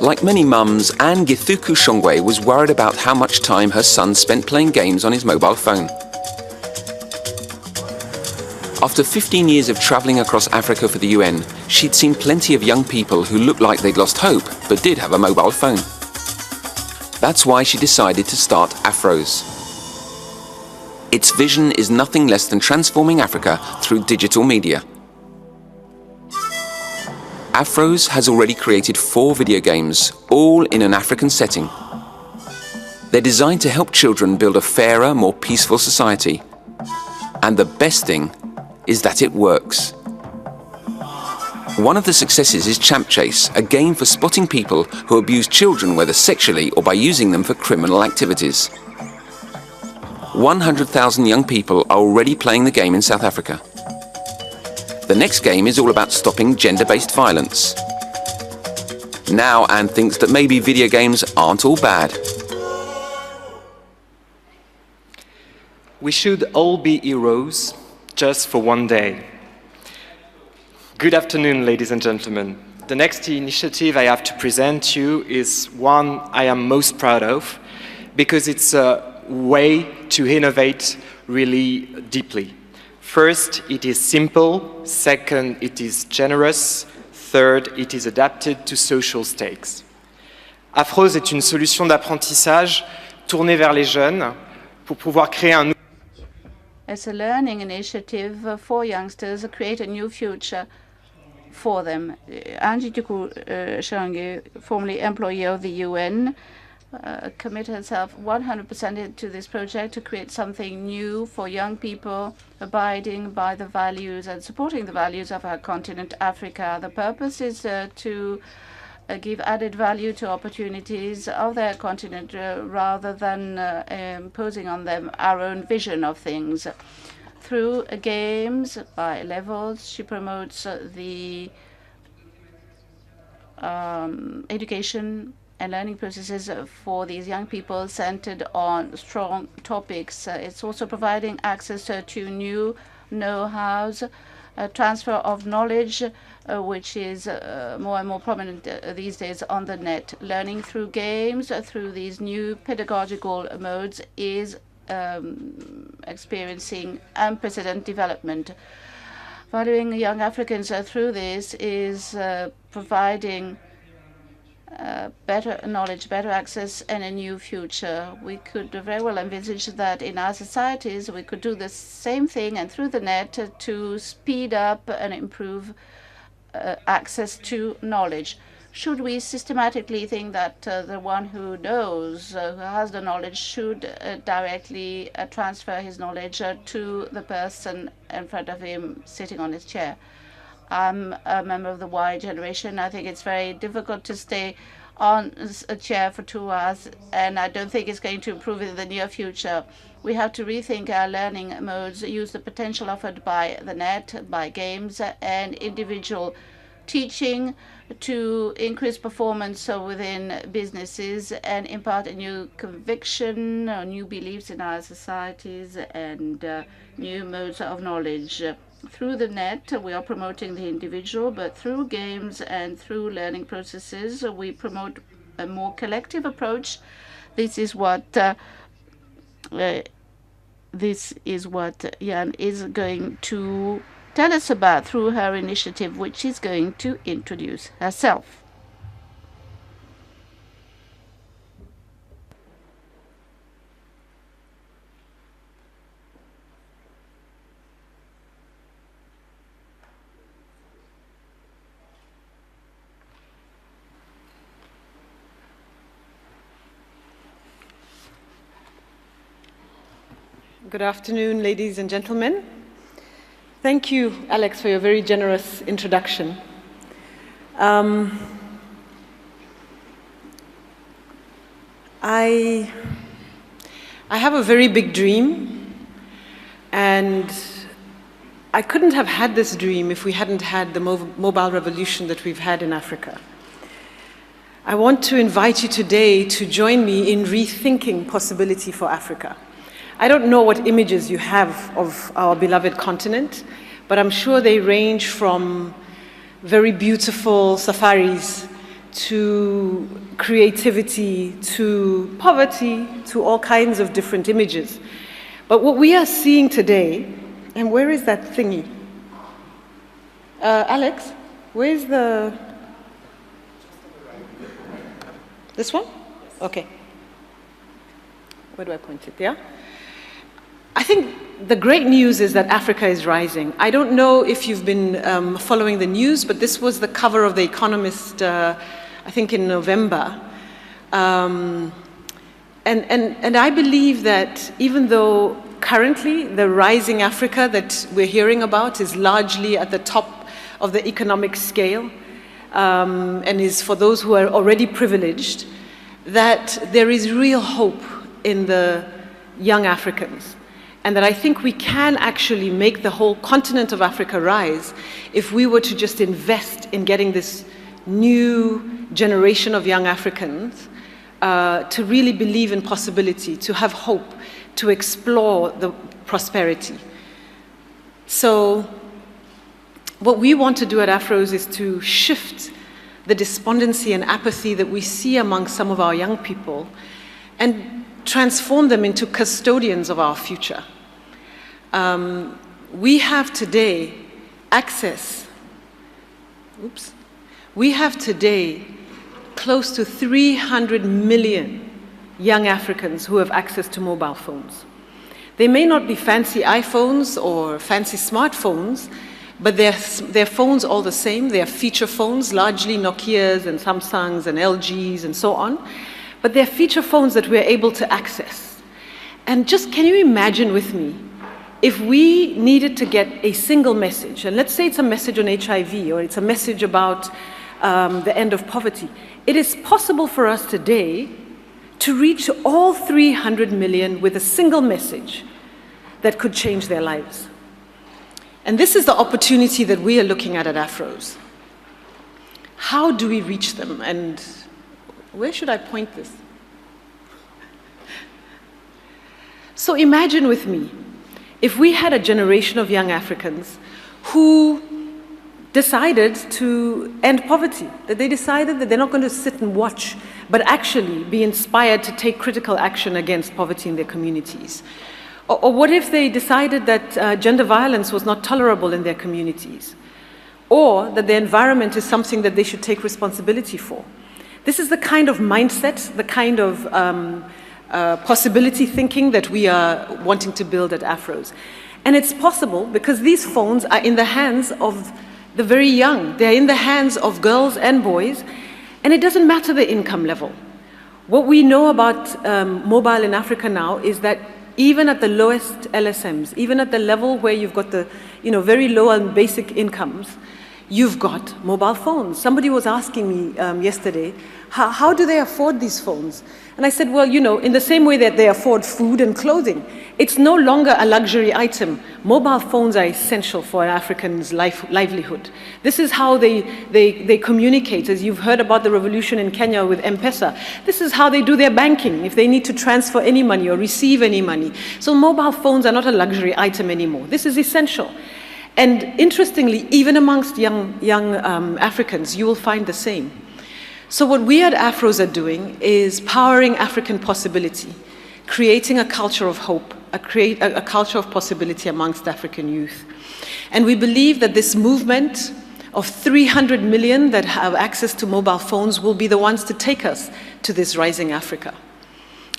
Like many mums, Anne GITHUKU-SHONGWE was worried about how much time her son spent playing games on his mobile phone. After 15 years of travelling across Africa for the UN, she'd seen plenty of young people who looked like they'd lost hope, but did have a mobile phone. That's why she decided to start AFROES. Its vision is nothing less than transforming Africa through digital media. AFROES has already created 4 video games, all in an African setting. They're designed to help children build a fairer, more peaceful society. And the best thing is that it works. One of the successes is Champ Chase, a game for spotting people who abuse children, whether sexually or by using them for criminal activities. 100,000 young people are already playing the game in South Africa. The next game is all about stopping gender-based violence. Now Anne thinks that maybe video games aren't all bad. We should all be heroes, just for one day. Good afternoon, ladies and gentlemen. The next initiative I have to present to you is one I am most proud of, because it's a way to innovate really deeply. First, it is simple. Second, it is generous. Third, it is adapted to social stakes. Afros est une solution d'apprentissage tournée vers les jeunes pour pouvoir créer un It's a learning initiative for youngsters to create a new future for them. GITHUKU-SHONGWE, formerly employee of the UN, committed herself 100% to this project to create something new for young people, abiding by the values and supporting the values of our continent, Africa. The purpose is to give added value to opportunities of their continent rather than imposing on them our own vision of things. Through games by levels, she promotes the education and learning processes for these young people centered on strong topics. It's also providing access to new know-hows, transfer of knowledge, which is more and more prominent these days on the net. Learning through games, through these new pedagogical modes, is experiencing unprecedented development. Valuing young Africans through this is providing better knowledge, better access, and a new future. We could very well envisage that in our societies we could do the same thing, and through the net to speed up and improve access to knowledge. Should we systematically think that the one who knows, who has the knowledge, should directly transfer his knowledge to the person in front of him sitting on his chair? I'm a member of the Y generation. I think it's very difficult to stay on a chair for 2 hours, and I don't think it's going to improve in the near future. We have to rethink our learning modes, use the potential offered by the net, by games, and individual teaching to increase performance within businesses and impart a new conviction or new beliefs in our societies and new modes of knowledge. Through the net, we are promoting the individual, but through games and through learning processes, we promote a more collective approach. This is what Jan is going to tell us about through her initiative, which she's going to introduce herself. Good afternoon, ladies and gentlemen. Thank you, Alex, for your very generous introduction. I have a very big dream, and I couldn't have had this dream if we hadn't had the mobile revolution that we've had in Africa. I want to invite you today to join me in rethinking possibility for Africa. I don't know what images you have of our beloved continent, but I'm sure they range from very beautiful safaris to creativity, to poverty, to all kinds of different images. But what we are seeing today, and where is that thingy? Alex, where's the... This one? Okay. Where do I point it? Yeah? I think the great news is that Africa is rising. I don't know if you've been following the news, but this was the cover of The Economist, I think in November. And I believe that even though currently the rising Africa that we're hearing about is largely at the top of the economic scale, and is for those who are already privileged, that there is real hope in the young Africans. And that I think we can actually make the whole continent of Africa rise if we were to just invest in getting this new generation of young Africans to really believe in possibility, to have hope, to explore the prosperity. So what we want to do at Afros is to shift the despondency and apathy that we see among some of our young people and transform them into custodians of our future. We have today access, we have today close to 300 million young Africans who have access to mobile phones. They may not be fancy iPhones or fancy smartphones, but they're phones all the same. They're feature phones, largely Nokias and Samsungs and LGs and so on. But they're feature phones that we're able to access. And just, can you imagine with me, if we needed to get a single message, and let's say it's a message on HIV or it's a message about the end of poverty, it is possible for us today to reach all 300 million with a single message that could change their lives. And this is the opportunity that we are looking at Afros. How do we reach them? And where should I point this? So imagine with me, if we had a generation of young Africans who decided to end poverty, that they decided that they're not going to sit and watch, but actually be inspired to take critical action against poverty in their communities. Or what if they decided that gender violence was not tolerable in their communities? Or that the environment is something that they should take responsibility for? This is the kind of mindset, the kind of possibility thinking that we are wanting to build at Afros. And it's possible because these phones are in the hands of the very young. They're in the hands of girls and boys, and it doesn't matter the income level. What we know about mobile in Africa now is that even at the lowest LSMs, even at the level where you've got the very low and basic incomes, you've got mobile phones. Somebody was asking me yesterday, how do they afford these phones? And I said, well, in the same way that they afford food and clothing, it's no longer a luxury item. Mobile phones are essential for an African's livelihood. This is how they communicate. As you've heard about the revolution in Kenya with M-Pesa, this is how they do their banking, if they need to transfer any money or receive any money. So mobile phones are not a luxury item anymore. This is essential. And interestingly, even amongst young Africans, you will find the same. So what we at Afros are doing is powering African possibility, creating a culture of hope, a culture of possibility amongst African youth. And we believe that this movement of 300 million that have access to mobile phones will be the ones to take us to this rising Africa.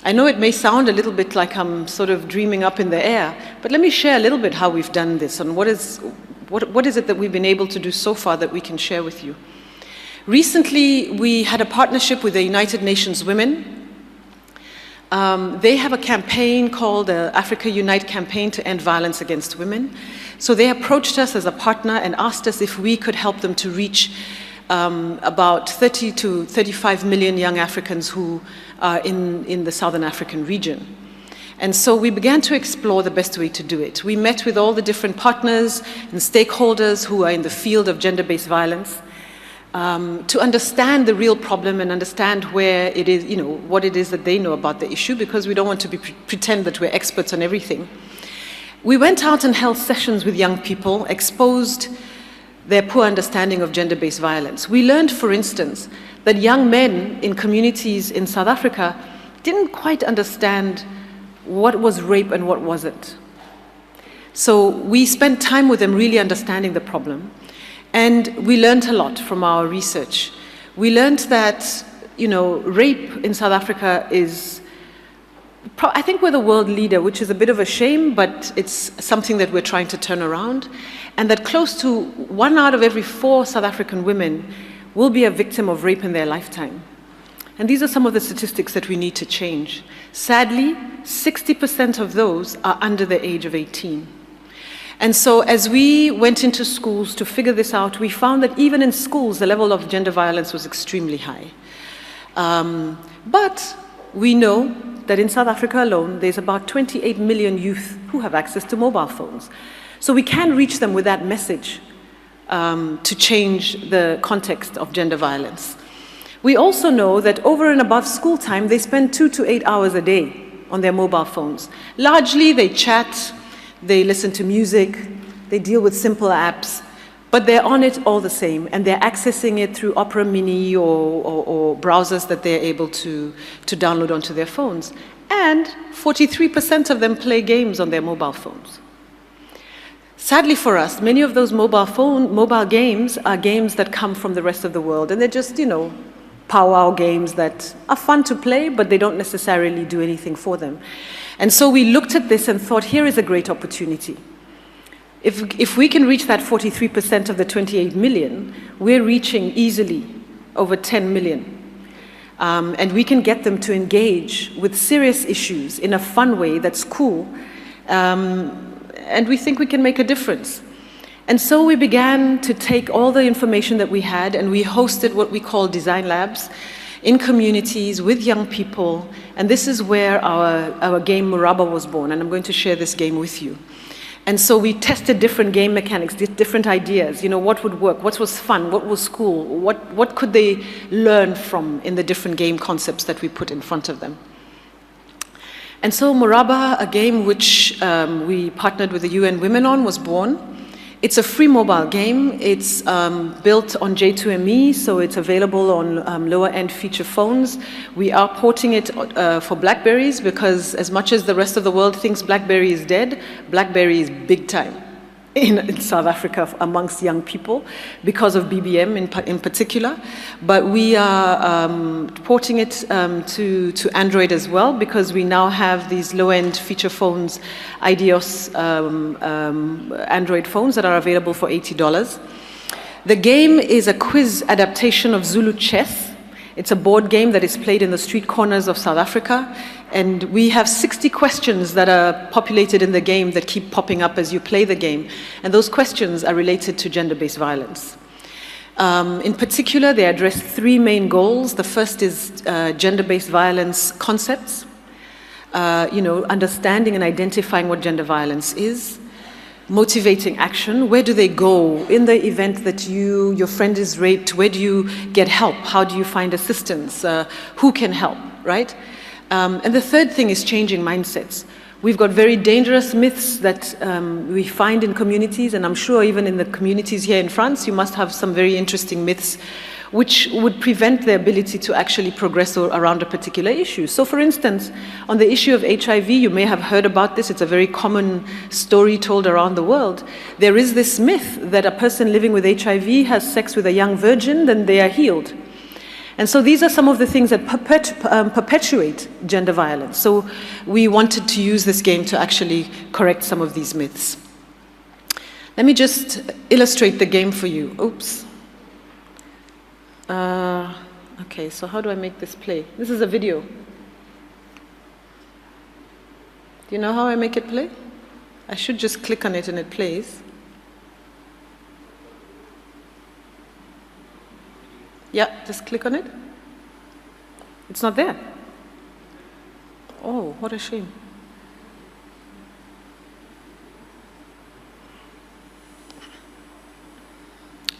I know it may sound a little bit like I'm sort of dreaming up in the air, but let me share a little bit how we've done this and what is it that we've been able to do so far that we can share with you. Recently, we had a partnership with the United Nations Women. They have a campaign called the Africa Unite campaign to end violence against women. So they approached us as a partner and asked us if we could help them to reach about 30 to 35 million young Africans who are in the Southern African region. And so we began to explore the best way to do it. We met with all the different partners and stakeholders who are in the field of gender-based violence to understand the real problem and understand where it is, what it is that they know about the issue, because we don't want to pretend that we're experts on everything. We went out and held sessions with young people, exposed their poor understanding of gender-based violence. We learned, for instance, that young men in communities in South Africa didn't quite understand what was rape and what wasn't. So we spent time with them really understanding the problem. And we learned a lot from our research. We learned that, rape in South Africa is, I think we're the world leader, which is a bit of a shame, but it's something that we're trying to turn around. And that close to 1 out of every 4 South African women will be a victim of rape in their lifetime. And these are some of the statistics that we need to change. Sadly, 60% of those are under the age of 18. And so as we went into schools to figure this out, we found that even in schools, the level of gender violence was extremely high. But we know that in South Africa alone, there's about 28 million youth who have access to mobile phones. So we can reach them with that message to change the context of gender violence. We also know that over and above school time, they spend 2 to 8 hours a day on their mobile phones. Largely, they chat, they listen to music, they deal with simple apps, but they're on it all the same, and they're accessing it through Opera Mini or browsers that they're able to download onto their phones. And 43% of them play games on their mobile phones. Sadly for us, many of those mobile games are games that come from the rest of the world, and they're just, powwow games that are fun to play, but they don't necessarily do anything for them. And so we looked at this and thought, here is a great opportunity. If we can reach that 43% of the 28 million, we're reaching easily over 10 million. And we can get them to engage with serious issues in a fun way that's cool. And we think we can make a difference. And so we began to take all the information that we had, and we hosted what we call design labs in communities with young people. And this is where our game Muraba was born, and I'm going to share this game with you. And so we tested different game mechanics, different ideas, what would work, what was fun, what was cool, what could they learn from in the different game concepts that we put in front of them. And so Muraba, a game which we partnered with the UN Women on, was born. It's a free mobile game. It's built on J2ME, so it's available on lower-end feature phones. We are porting it for Blackberries because as much as the rest of the world thinks Blackberry is dead, Blackberry is big time in South Africa amongst young people because of BBM in particular. But we are porting it to Android as well because we now have these low-end feature phones, IDEOS Android phones that are available for $80. The game is a quiz adaptation of Zulu chess. It's a board game that is played in the street corners of South Africa. And we have 60 questions that are populated in the game that keep popping up as you play the game. And those questions are related to gender-based violence. In particular, they address 3 main goals. The first is gender-based violence concepts, understanding and identifying what gender violence is, motivating action. Where do they go in the event that your friend is raped? Where do you get help? How do you find assistance? Who can help, right? And the third thing is changing mindsets. We've got very dangerous myths that we find in communities, and I'm sure even in the communities here in France, you must have some very interesting myths which would prevent the ability to actually progress around a particular issue. So for instance, on the issue of HIV, you may have heard about this, it's a very common story told around the world. There is this myth that a person living with HIV has sex with a young virgin, then they are healed. And so these are some of the things that perpetuate gender violence. So we wanted to use this game to actually correct some of these myths. Let me just illustrate the game for you. Oops. Okay, so how do I make this play? This is a video. Do you know how I make it play? I should just click on it and it plays. Yeah, just click on it. It's not there. Oh, what a shame.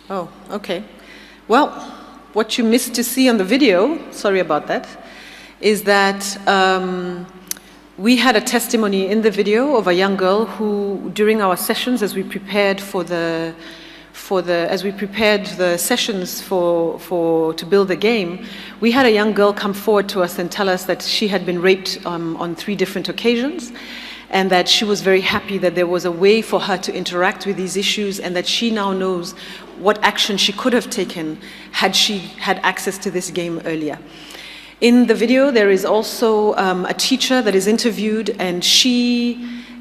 Oh, okay. Well, what you missed to see on the video, sorry about that, is that we had a testimony in the video of a young girl who, during our sessions as we prepared for as we prepared the sessions to build the game, we had a young girl come forward to us and tell us that she had been raped on 3 different occasions, and that she was very happy that there was a way for her to interact with these issues, and that she now knows what action she could have taken had she had access to this game earlier. In the video, there is also a teacher that is interviewed, and she,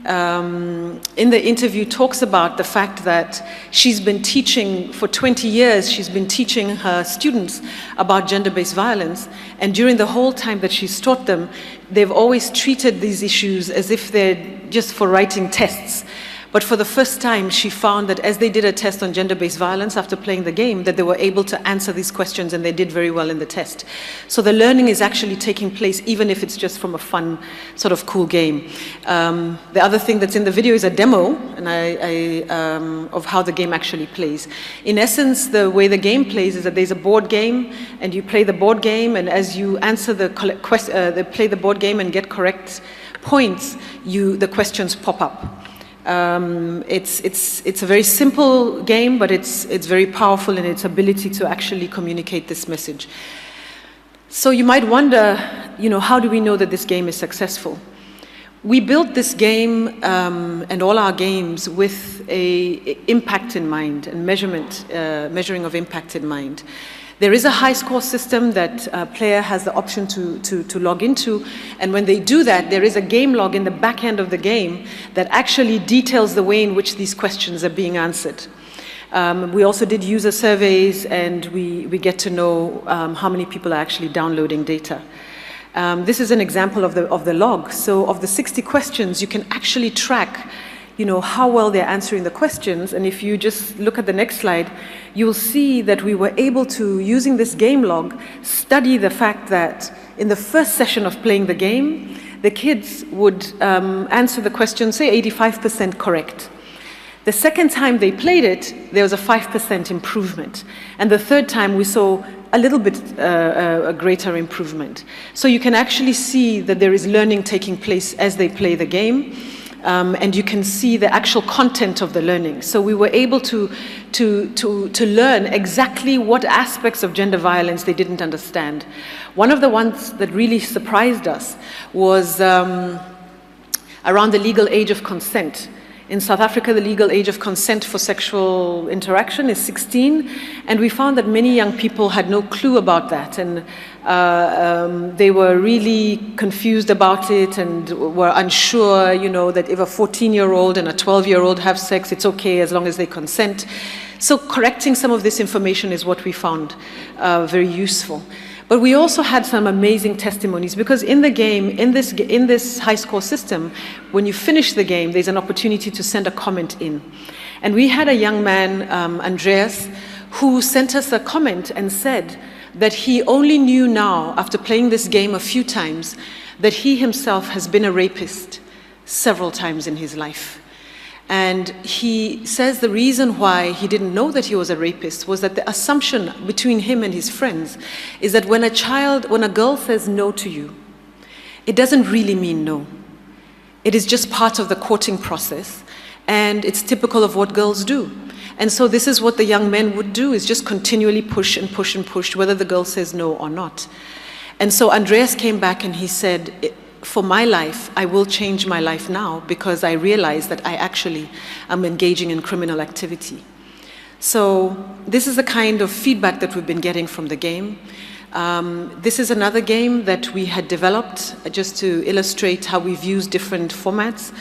in the interview, talks about the fact that she's been teaching for 20 years, she's been teaching her students about gender-based violence, and during the whole time that she's taught them, they've always treated these issues as if they're just for writing tests. But for the first time, she found that as they did a test on gender-based violence after playing the game, that they were able to answer these questions, and they did very well in the test. So the learning is actually taking place, even if it's just from a fun, sort of cool game. The other thing that's in the video is a demo of how the game actually plays. In essence, the way the game plays is that there's a board game, and you play the board game, and as you answer play the board game and get correct points, the questions pop up. It's a very simple game, but it's very powerful in its ability to actually communicate this message. So you might wonder, how do we know that this game is successful? We built this game and all our games with an impact in mind and measuring of impact in mind. There is a high score system that a player has the option to log into, and when they do that, there is a game log in the back end of the game that actually details the way in which these questions are being answered. We also did user surveys, and we get to know how many people are actually downloading data. This is an example of the log. So of the 60 questions, you can actually track how well they're answering the questions. And if you just look at the next slide, you'll see that we were able to, using this game log, study the fact that in the first session of playing the game, the kids would answer the question, say 85% correct. The second time they played it, there was a 5% improvement. And the third time we saw a little bit a greater improvement. So you can actually see that there is learning taking place as they play the game. And you can see the actual content of the learning. So we were able to learn exactly what aspects of gender violence they didn't understand. One of the ones that really surprised us was around the legal age of consent. In South Africa, the legal age of consent for sexual interaction is 16, and we found that many young people had no clue about that, and they were really confused about it and were unsure, that if a 14-year-old and a 12-year-old have sex, it's okay as long as they consent. So correcting some of this information is what we found very useful. But we also had some amazing testimonies, because in the game, in this high score system, when you finish the game, there's an opportunity to send a comment in. And we had a young man, Andreas, who sent us a comment and said that he only knew now, after playing this game a few times, that he himself has been a rapist several times in his life. And he says the reason why he didn't know that he was a rapist was that the assumption between him and his friends is that when a girl says no to you, it doesn't really mean no. It is just part of the courting process, and it's typical of what girls do. And so this is what the young men would do, is just continually push and push and push, whether the girl says no or not. And so Andreas came back and he said, for my life, I will change my life now, because I realize that I actually am engaging in criminal activity. So this is the kind of feedback that we've been getting from the game. This is another game that we had developed just to illustrate how we've used different formats.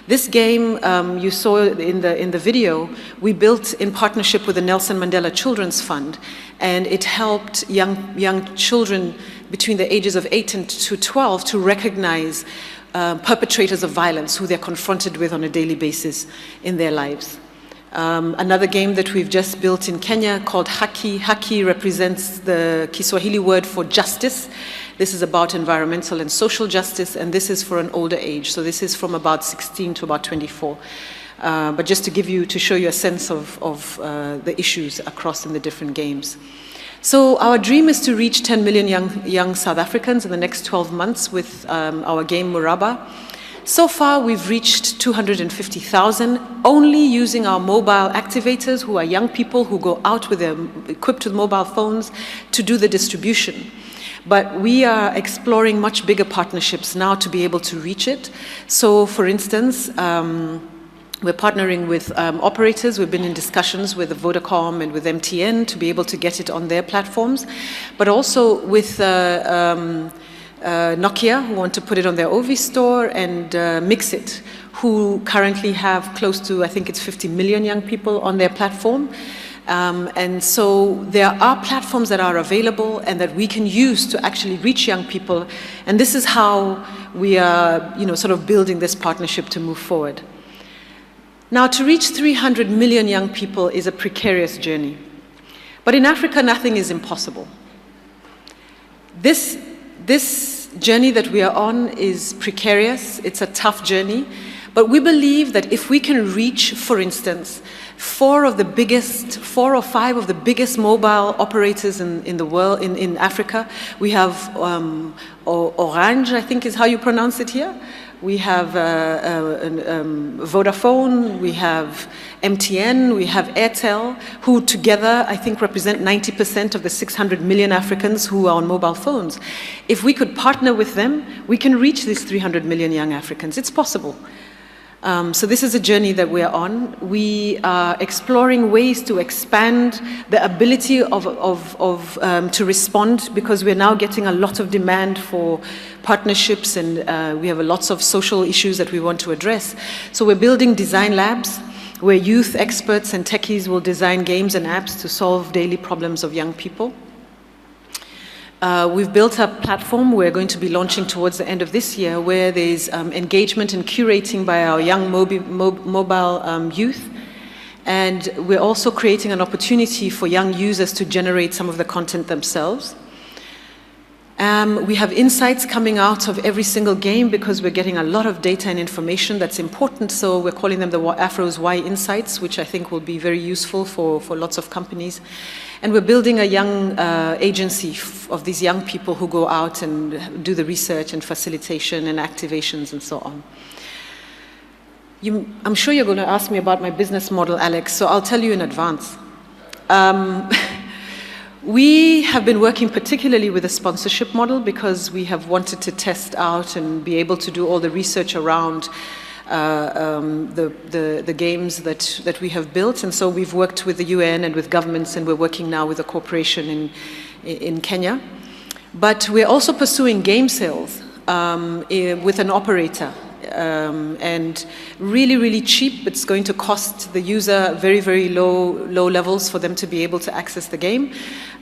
This game, you saw in the video, we built in partnership with the Nelson Mandela Children's Fund, and it helped young children between the ages of 8 and 12 to recognize perpetrators of violence who they're confronted with on a daily basis in their lives. Another game that we've just built in Kenya called Haki. Haki represents the Kiswahili word for justice. This is about environmental and social justice, and this is for an older age. So this is from about 16 to about 24. But just to show you a sense of the issues across in the different games. So our dream is to reach 10 million young South Africans in the next 12 months with our game Muraba. So far, we've reached 250,000 only using our mobile activators, who are young people who go out with them, equipped with mobile phones, to do the distribution. But we are exploring much bigger partnerships now to be able to reach it. So, for instance, we're partnering with operators. We've been in discussions with Vodacom and with MTN to be able to get it on their platforms, but also with Nokia, who want to put it on their Ovi store, and Mixit, who currently have close to, I think it's 50 million young people on their platform. And so there are platforms that are available and that we can use to actually reach young people. And this is how we are, sort of building this partnership to move forward. Now, to reach 300 million young people is a precarious journey. But in Africa, nothing is impossible. This journey that we are on is precarious. It's a tough journey. But we believe that if we can reach, for instance, 4 or 5 of the biggest mobile operators in the world, in Africa, we have Orange, I think is how you pronounce it here. We have Vodafone, we have MTN, we have Airtel, who together, I think, represent 90% of the 600 million Africans who are on mobile phones. If we could partner with them, we can reach these 300 million young Africans. It's possible. So this is a journey that we are on. We are exploring ways to expand the ability to respond, because we're now getting a lot of demand for partnerships, and we have lots of social issues that we want to address. So we're building design labs where youth experts and techies will design games and apps to solve daily problems of young people. We've built a platform we're going to be launching towards the end of this year, where there's engagement and curating by our young mobile youth. And we're also creating an opportunity for young users to generate some of the content themselves. We have insights coming out of every single game, because we're getting a lot of data and information that's important. So we're calling them the Afros Y Insights, which I think will be very useful for lots of companies. And we're building a young agency of these young people who go out and do the research and facilitation and activations and so on. I'm sure you're going to ask me about my business model, Alex, so I'll tell you in advance. We have been working particularly with a sponsorship model, because we have wanted to test out and be able to do all the research around the games that we have built. And so we've worked with the UN and with governments, and we're working now with a corporation in Kenya. But we're also pursuing game sales with an operator. And really, really cheap. It's going to cost the user very, very low levels for them to be able to access the game.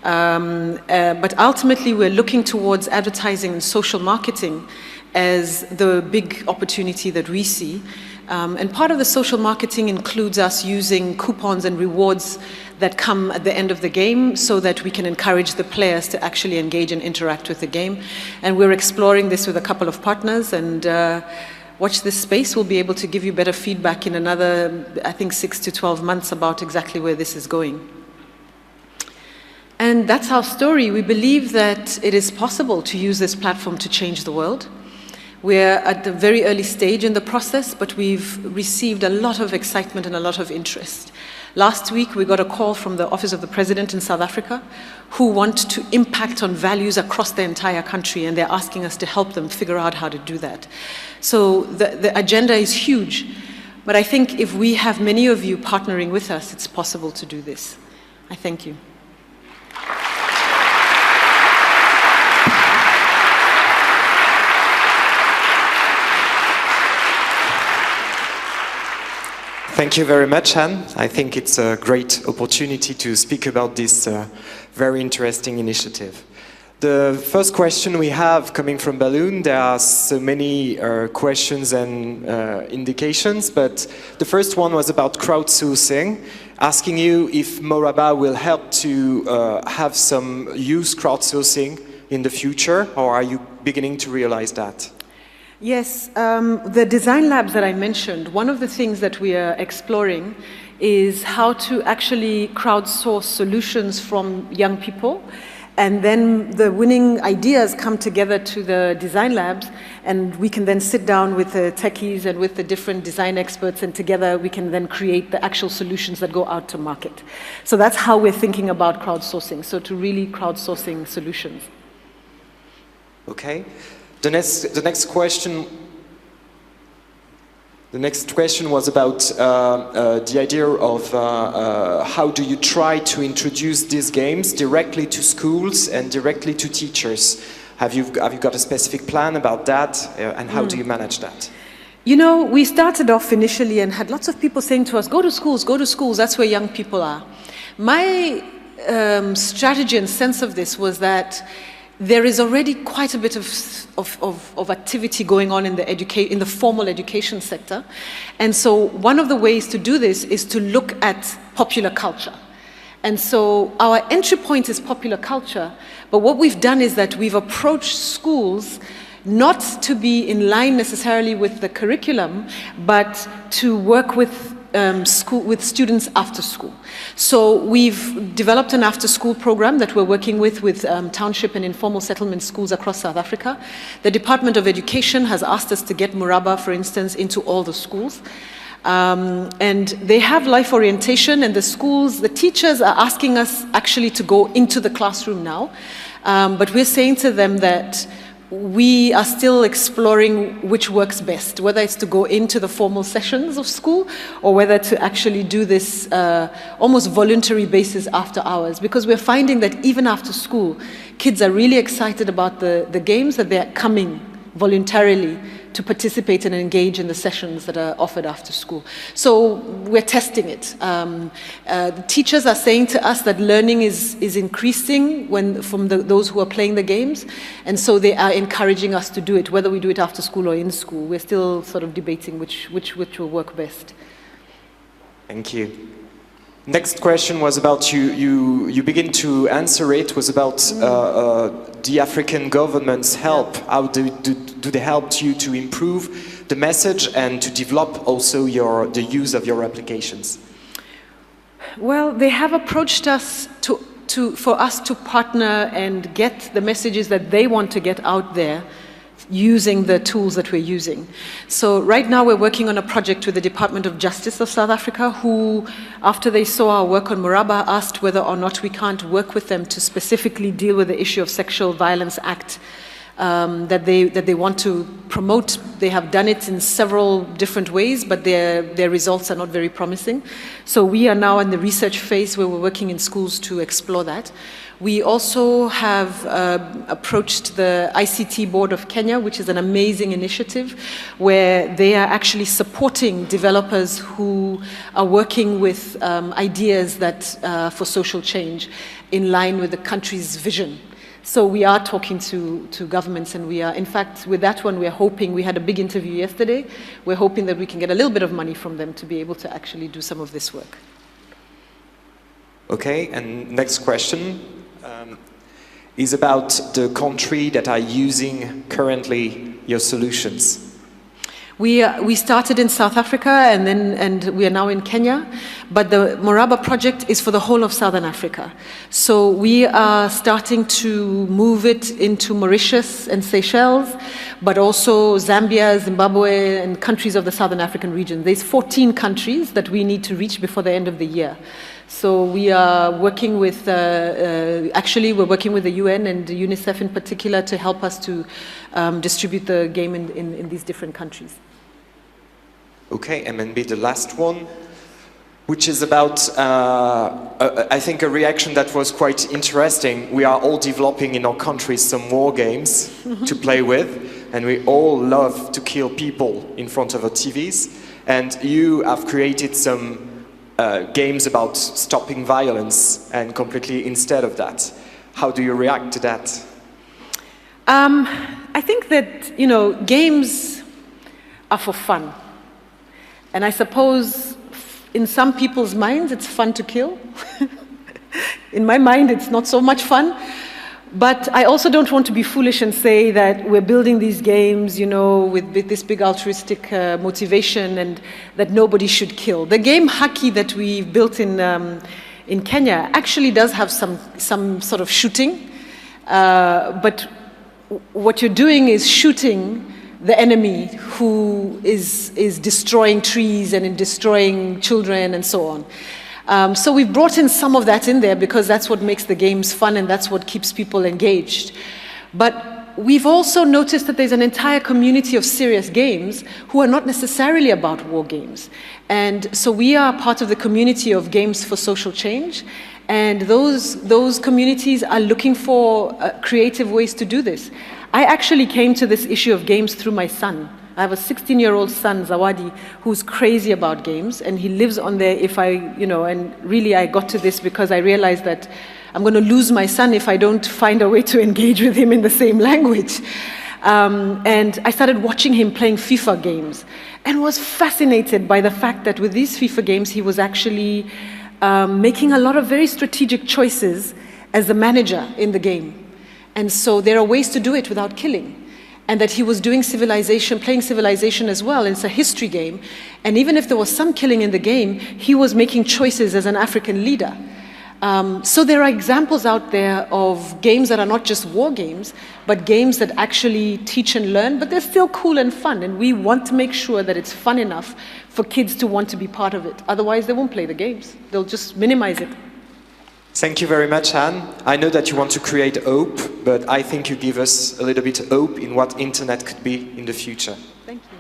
But ultimately, we're looking towards advertising and social marketing as the big opportunity that we see. And part of the social marketing includes us using coupons and rewards that come at the end of the game, so that we can encourage the players to actually engage and interact with the game. And we're exploring this with a couple of partners, and watch this space. We'll be able to give you better feedback in another, I think, 6 to 12 months about exactly where this is going. And that's our story. We believe that it is possible to use this platform to change the world. We're at the very early stage in the process, but we've received a lot of excitement and a lot of interest. Last week, we got a call from the Office of the President in South Africa, who want to impact on values across the entire country, and they're asking us to help them figure out how to do that. So the agenda is huge, but I think if we have many of you partnering with us, it's possible to do this. I thank you. Thank you very much, Anne. I think it's a great opportunity to speak about this very interesting initiative. The first question we have coming from Balloon, there are so many questions and indications, but the first one was about crowdsourcing, asking you if Moraba will help to have some youth crowdsourcing in the future, or are you beginning to realize that? Yes, the design labs that I mentioned, one of the things that we are exploring is how to actually crowdsource solutions from young people And then the winning ideas come together to the design labs, and we can then sit down with the techies and with the different design experts, and together we can then create the actual solutions that go out to market. So that's how we're thinking about crowdsourcing, so to really crowdsourcing solutions. Okay. The next question was about the idea of how do you try to introduce these games directly to schools and directly to teachers? Have you got a specific plan about that, and how do you manage that? You know, we started off initially and had lots of people saying to us, go to schools, that's where young people are. My strategy and sense of this was that there is already quite a bit of activity going on in the formal education sector. And so one of the ways to do this is to look at popular culture. And so our entry point is popular culture, but what we've done is that we've approached schools not to be in line necessarily with the curriculum, but to work with students after school. So we've developed an after-school program that we're working with township and informal settlement schools across South Africa. The Department of Education has asked us to get Muraba, for instance, into all the schools. And they have life orientation, and the teachers are asking us actually to go into the classroom now. But we're saying to them that we are still exploring which works best, whether it's to go into the formal sessions of school or whether to actually do this almost voluntary basis after hours, because we're finding that even after school, kids are really excited about the games, that they're coming voluntarily to participate and engage in the sessions that are offered after school. So we're testing it. The teachers are saying to us that learning is increasing from those who are playing the games, and so they are encouraging us to do it, whether we do it after school or in school. We're still sort of debating which will work best. Thank you. Next question was about, you begin to answer it, was about the African government's help. How do they help you to improve the message and to develop also the use of your applications? Well, they have approached us for us to partner and get the messages that they want to get out there using the tools that we're using. So right now we're working on a project with the Department of Justice of South Africa, who, after they saw our work on Muraba, asked whether or not we can't work with them to specifically deal with the issue of Sexual Violence Act that they want to promote. They have done it in several different ways, but their results are not very promising. So we are now in the research phase where we're working in schools to explore that. We also have approached the ICT Board of Kenya, which is an amazing initiative where they are actually supporting developers who are working with ideas that for social change in line with the country's vision. So we are talking to governments, and we are, in fact, with that one, we're hoping, we had a big interview yesterday, we're hoping that we can get a little bit of money from them to be able to actually do some of this work. Okay, and next question is about the country that are using currently your solutions. We started in South Africa and we are now in Kenya, but the Muraba project is for the whole of Southern Africa. So we are starting to move it into Mauritius and Seychelles, but also Zambia, Zimbabwe, and countries of the Southern African region. There's 14 countries that we need to reach before the end of the year. So we are working with, actually we're working with the UN and UNICEF in particular to help us to distribute the game in these different countries. Okay, and maybe the last one, which is about, I think, a reaction that was quite interesting. We are all developing in our countries some war games to play with, and we all love to kill people in front of our TVs. And you have created some games about stopping violence, and completely instead of that. How do you react to that? I think that, you know, games are for fun. And I suppose in some people's minds it's fun to kill. In my mind it's not so much fun. But I also don't want to be foolish and say that we're building these games, you know, with this big altruistic motivation and that nobody should kill. The game Haki that we built in Kenya actually does have some sort of shooting. But what you're doing is shooting the enemy who is destroying trees and destroying children and so on. So we've brought in some of that in there because that's what makes the games fun and that's what keeps people engaged. But we've also noticed that there's an entire community of serious games who are not necessarily about war games. And so we are part of the community of games for social change. And those communities are looking for creative ways to do this. I actually came to this issue of games through my son. I have a 16-year-old son, Zawadi, who's crazy about games, and he lives on there and really I got to this because I realized that I'm going to lose my son if I don't find a way to engage with him in the same language. And I started watching him playing FIFA games and was fascinated by the fact that with these FIFA games, he was actually making a lot of very strategic choices as the manager in the game. And so there are ways to do it without killing. And that he was doing Civilization, playing Civilization as well. And it's a history game. And even if there was some killing in the game, he was making choices as an African leader. So there are examples out there of games that are not just war games, but games that actually teach and learn, but they're still cool and fun. And we want to make sure that it's fun enough for kids to want to be part of it. Otherwise, they won't play the games. They'll just minimize it. Thank you very much, Anne. I know that you want to create hope, but I think you give us a little bit of hope in what internet could be in the future. Thank you.